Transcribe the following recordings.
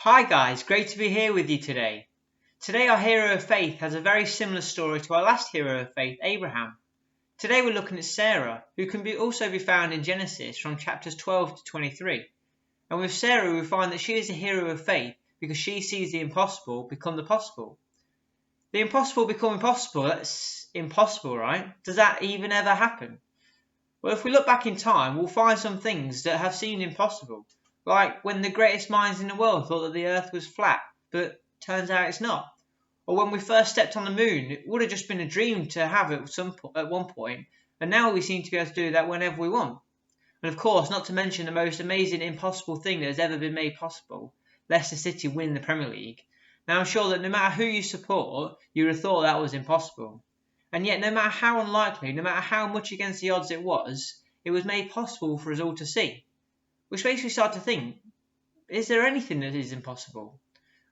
Hi guys, great to be here with you today. Today our hero of faith has a very similar story to our last hero of faith, Abraham. Today we're looking at Sarah, who can also be found in Genesis from chapters 12 to 23. And with Sarah we find that she is a hero of faith because she sees the impossible become the possible. The impossible become impossible, that's impossible, right? Does that even ever happen? Well, if we look back in time, we'll find some things that have seemed impossible. Like when the greatest minds in the world thought that the earth was flat, but turns out it's not. Or when we first stepped on the moon, it would have just been a dream to have at one point, and now we seem to be able to do that whenever we want. And of course, not to mention the most amazing impossible thing that has ever been made possible, Leicester City win the Premier League. Now I'm sure that no matter who you support, you would have thought that was impossible. And yet no matter how unlikely, no matter how much against the odds it was made possible for us all to see. Which makes me start to think, is there anything that is impossible?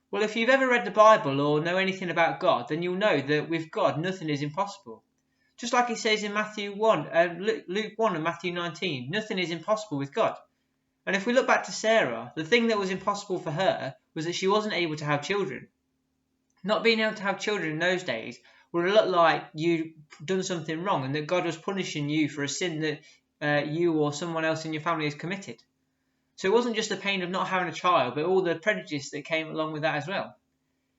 Well, if you've ever read the Bible or know anything about God, then you'll know that with God nothing is impossible. Just like it says in Luke 1 and Matthew 19, nothing is impossible with God. And if we look back to Sarah, the thing that was impossible for her was that she wasn't able to have children. Not being able to have children in those days would have looked like you'd done something wrong and that God was punishing you for a sin that you or someone else in your family has committed. So it wasn't just the pain of not having a child, but all the prejudice that came along with that as well.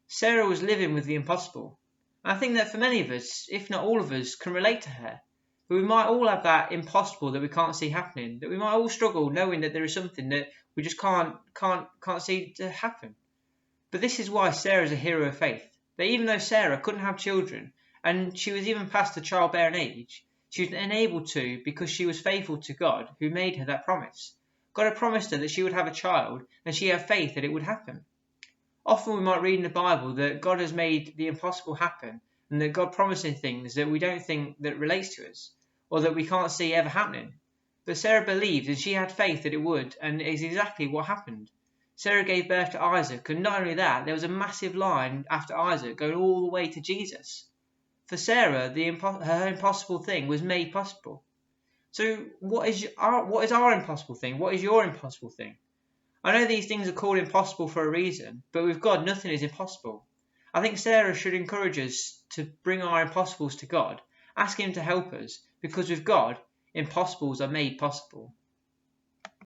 Sarah was living with the impossible. And I think that for many of us, if not all of us, can relate to her. But we might all have that impossible that we can't see happening, that we might all struggle knowing that there is something that we just can't see to happen. But this is why Sarah is a hero of faith. That even though Sarah couldn't have children, and she was even past the childbearing age, she was enabled to because she was faithful to God who made her that promise. God had promised her that she would have a child, and she had faith that it would happen. Often we might read in the Bible that God has made the impossible happen, and that God promises things that we don't think that relates to us, or that we can't see ever happening. But Sarah believed and she had faith that it would, and it is exactly what happened. Sarah gave birth to Isaac, and not only that, there was a massive line after Isaac going all the way to Jesus. For Sarah, her impossible thing was made possible. So what is our impossible thing? What is your impossible thing? I know these things are called impossible for a reason, but with God nothing is impossible. I think Sarah should encourage us to bring our impossibles to God, ask Him to help us, because with God, impossibles are made possible.